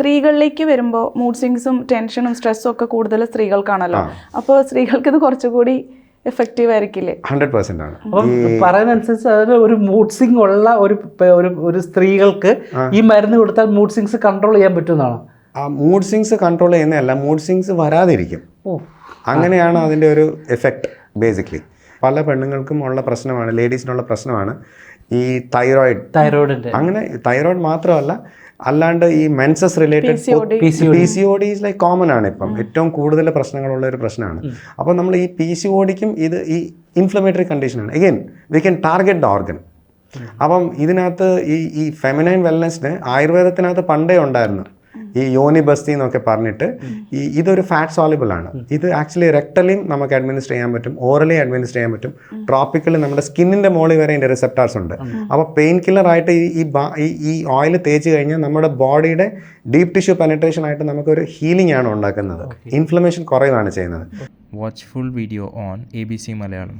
സ്ത്രീകളിലേക്ക് വരുമ്പോൾ മൂഡ് സ്വിങ്സും ടെൻഷനും സ്ട്രെസ്സും ഒക്കെ കൂടുതൽ സ്ത്രീകൾക്കാണല്ലോ. അപ്പോൾ സ്ത്രീകൾക്ക് ഇത് കുറച്ചുകൂടി എഫക്റ്റീവ് ആയിരിക്കില്ലേ? 100% ആണ്. അപ്പം പറയുന്നതനുസരിച്ച് അതിന് ഒരു മൂഡ് സ്വിങ് ഉള്ള ഒരു സ്ത്രീകൾക്ക് ഈ മരുന്ന് കൊടുത്താൽ മൂഡ് സ്വിങ്സ് കൺട്രോൾ ചെയ്യാൻ പറ്റുന്നതാണ്. ആ മൂഡ് സ്വിങ്സ് കൺട്രോൾ ചെയ്യുന്നതല്ല, മൂഡ് സ്വിങ്സ് വരാതിരിക്കും. അങ്ങനെയാണ് അതിൻ്റെ ഒരു എഫക്റ്റ്. ബേസിക്കലി പല പെണ്ണുങ്ങൾക്കും ഉള്ള പ്രശ്നമാണ്, ലേഡീസിനുള്ള പ്രശ്നമാണ് ഈ തൈറോയിഡിൻ്റെ. അങ്ങനെ തൈറോയിഡ് മാത്രമല്ല, അല്ലാണ്ട് ഈ menses related PCOD is like common ആണ് ഇപ്പം, ഏറ്റവും കൂടുതൽ പ്രശ്നങ്ങളുള്ള ഒരു പ്രശ്നമാണ്. അപ്പോൾ നമ്മൾ ഈ PCODക്കും ഇത് ഈ ഇൻഫ്ലമേറ്ററി കണ്ടീഷനാണ്. Again we can target the organ. അപ്പം ഇതിനകത്ത് ഈ ഫെമിനൈൻ വെൽനെസ്സിന് ആയുർവേദത്തിനകത്ത് പണ്ടേ ഉണ്ടായിരുന്നു ഈ യോനി ബസ്തി എന്നൊക്കെ പറഞ്ഞിട്ട്. ഇതൊരു ഫാറ്റ് സോളിബിൾ ആണ്. ഇത് ആക്ച്വലി റെക്ടലിയും നമുക്ക് അഡ്മിനിസ്റ്റർ ചെയ്യാൻ പറ്റും, ഓറലി അഡ്മിനിസ്റ്റർ ചെയ്യാൻ പറ്റും, ട്രോപ്പിക്കലി നമ്മുടെ സ്കിന്നിൻ്റെ മോളിൽ വരെ ഇതിൻ്റെ റിസെപ്റ്റാർസ് ഉണ്ട്. അപ്പോൾ പെയിൻ കില്ലർ ആയിട്ട് ഈ ഓയിൽ തേച്ച് കഴിഞ്ഞാൽ നമ്മുടെ ബോഡിയുടെ ഡീപ് ടിഷ്യൂ പെനിട്രേഷൻ ആയിട്ട് നമുക്കൊരു ഹീലിംഗ് ആണ് ഉണ്ടാക്കുന്നത്. ഇൻഫ്ലമേഷൻ കുറയുകയാണ് ചെയ്യുന്നത്. Watch full video on ABC Malayalam.